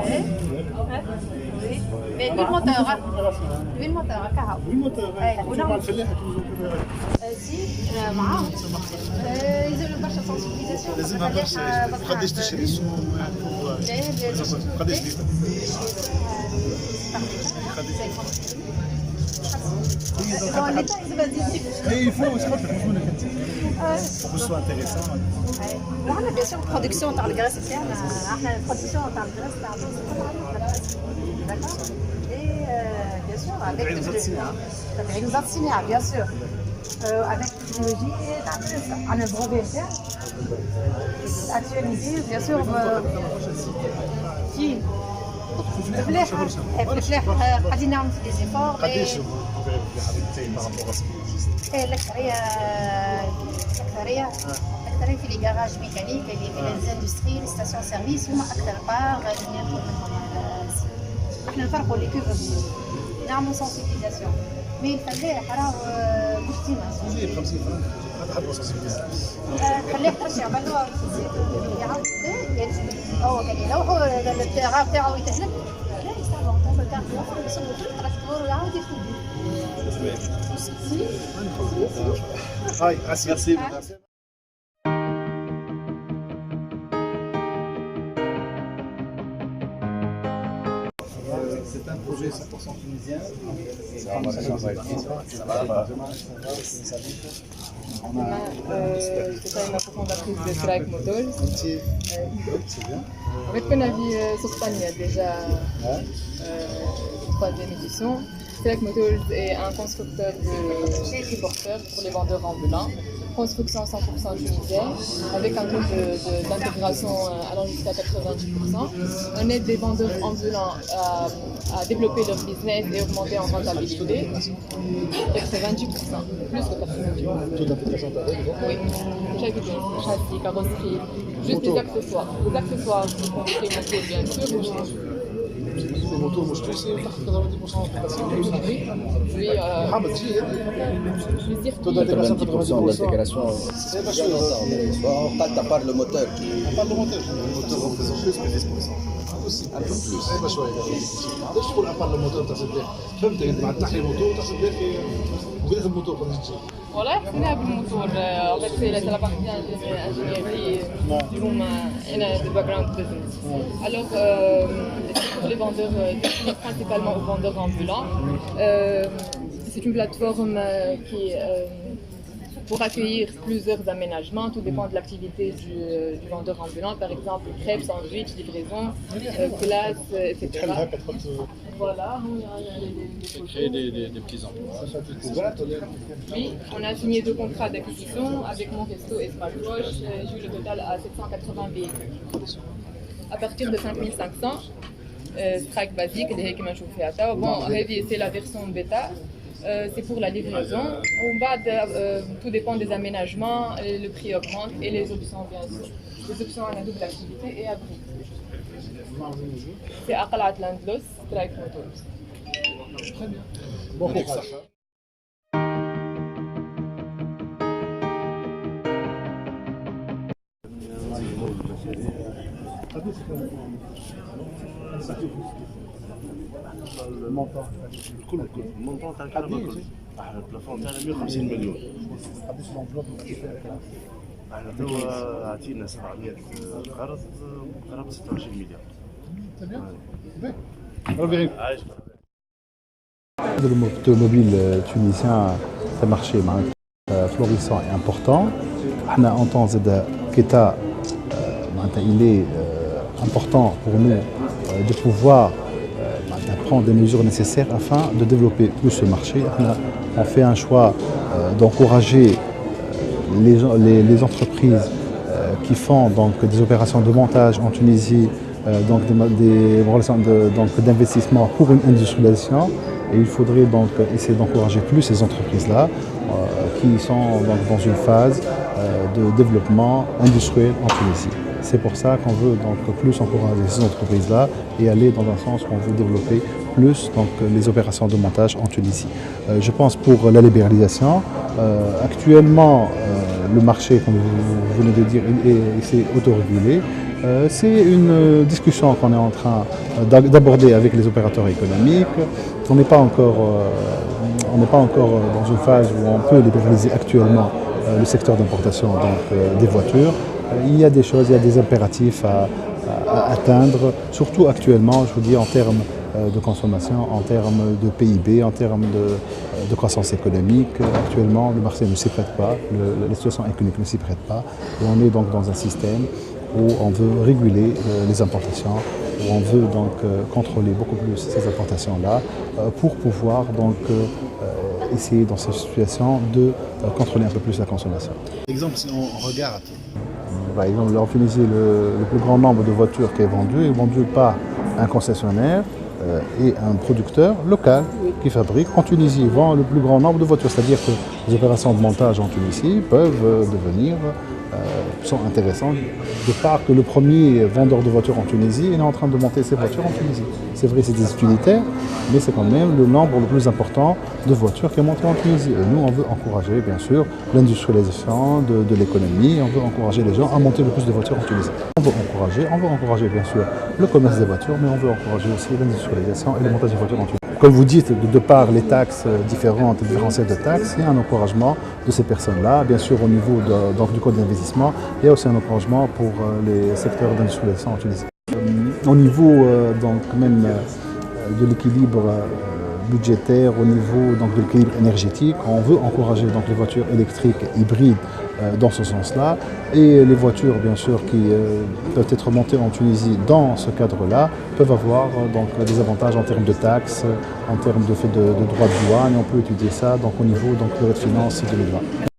Oui. Mais lui le moteur, lui le moteur, كهو. Oui, moteur. مع الفلاحة Si, معاهم. يزيدوا برشا sensibilisation. لازمها برشا. قداش تشري السوق؟ قداش ليتر؟ Il faut, je crois que franchement, le soit intéressant. وعندنا بيان سور برودكسيون تاع الكراس تاعنا، احنا البرودكسيون تاع الكراس تاعنا d'accord et bien sûr avec تبعين ذات الصناعة bien sûr avec technologie تاع انا البروفي تاعنا actualisé bien sûr في الفلاح قاعدين نعملوا في دي زيفور قداش par rapport à ce qui existe? الأكثرية في لي جاراج ميكانيك اللي في لي اندستري لي ستاسيون سيرفيس هما أكثر بار اللي ياخذوا منهم. احنا نفرقوا لي كوفر نعملوا سونسيبيليزاسيون مي الفلاح راه مش ديما 50 فرنك حد وصل الفلاح ترجع بالو يعاود هو كان يلوحوا التيغا تاعو يتهلك لا يستعمل طوب الكاربيون يصبوا في التراكتور ويعاود يخدم. Hi, merci. C'est un projet 100% tunisien. C'est une cofondatrice de Strike Motors. C'est bien. Avec un avis sur Spagna déjà, troisième édition. Strike Motors est un constructeur de triporteurs pour les vendeurs ambulants. Construction 100% tunisienne, avec un taux d'intégration allant jusqu'à 90%. On aide des vendeurs ambulants à développer leur business et augmenter en rentabilité. 90%, plus que 90%. Taux d'intégration Oui, châssis, carrosserie, juste des accessoires. Les accessoires, vous comprenez moto bien sûr. Les motos, moi je te sais, 90%. Oui, je veux dire Taux d'intégration 90%. L'intégration, c'est pas sûr. À part le moteur qui À part le moteur, le moteur représente plus que 10%. Un peu plus. C'est pas chouette. علاش تقول à part le moteur تحسب ليه؟ فهمت انت مع تحلي الموتور تحسب ليه وبدات الموتور قداش تجي؟ والله خدناها بالموتور en fait c'est la partie ingénierie أنا de background business. Alors pour les vendeurs, principalement aux vendeurs ambulants, c'est une plateforme qui pour accueillir plusieurs aménagements, tout dépend de l'activité du vendeur ambulant, par exemple crêpes, sandwich, livraison, glace, etc. Voilà, créer des petits emplois. Oui, on a signé 2 contrats d'acquisition avec Mon Resto et Smartwatch. J'ai eu le total à 780 véhicules. À partir de 5500, Strike basique, bon, c'est la version bêta. C'est pour la livraison. Tout dépend des aménagements, le prix augmente et les options bien sûr. Les options à la double activité et abri. C'est Aqalat Landlos, Strike Motors. Très bien. Bon courage. المونطون الكل المونطون تاع الكهرباء الكل احنا البلافون تاعنا 150 مليون. قداش الانفلوب اللي احنا توا عطينا 700 قرض قرابه 26 مليار. عايش L'automobile tunisien, c'est un marché florissant et important. En tant qu'État, il est important pour nous de pouvoir prendre des mesures nécessaires afin de développer plus ce marché. On fait un choix d'encourager les entreprises qui font donc des opérations de montage en Tunisie, donc des relations d'investissement pour une industrialisation. Et il faudrait donc essayer d'encourager plus ces entreprises-là qui sont donc dans une phase de développement industriel en Tunisie. C'est pour ça qu'on veut donc plus encourager ces entreprises-là et aller dans un sens où on veut développer plus donc, les opérations de montage en Tunisie. Je pense pour la libéralisation, actuellement le marché, comme vous venez de dire, il s'est autorégulé C'est une discussion qu'on est en train d'aborder avec les opérateurs économiques. On n'est pas encore dans une phase où on peut libéraliser actuellement le secteur d'importation des voitures. Il y a des choses, il y a des impératifs à atteindre, surtout actuellement, je vous dis, en termes de consommation, en termes de PIB, en termes de croissance économique. Actuellement, le marché ne s'y prête pas, la situation économique ne s'y prête pas. Et on est donc dans un système où on veut réguler les importations, où on veut donc contrôler beaucoup plus ces importations-là pour pouvoir donc essayer dans cette situation de contrôler un peu plus la consommation. Par exemple, si on regarde. Par exemple, en Tunisie, le plus grand nombre de voitures qui est vendu par un concessionnaire et un producteur local qui fabrique. En Tunisie, vend le plus grand nombre de voitures, c'est-à-dire que les opérations de montage en Tunisie peuvent devenir sont intéressantes de part que le premier vendeur de voitures en Tunisie est en train de monter ses voitures en Tunisie. C'est vrai, c'est des utilitaires, mais c'est quand même le nombre le plus important de voitures qui est monté en Tunisie. Et nous, on veut encourager, bien sûr, l'industrialisation de l'économie, on veut encourager les gens à monter le plus de voitures en Tunisie. On veut encourager, bien sûr, le commerce des voitures, mais on veut encourager aussi l'industrialisation et le montage des voitures en Tunisie. Comme vous dites, de par les taxes différentes, différentielles de taxes, il y a un encouragement de ces personnes-là. Bien sûr, au niveau du code d'investissement, il y a aussi un encouragement pour les secteurs d'industrialisation en Tunisie. Au niveau donc même de l'équilibre budgétaire, au niveau donc de l'équilibre énergétique, on veut encourager donc les voitures électriques hybrides dans ce sens-là, et les voitures bien sûr qui peuvent être montées en Tunisie dans ce cadre-là peuvent avoir donc des avantages en termes de taxes, en termes de droits de douane, et on peut étudier ça donc au niveau donc de la finance et de l'État.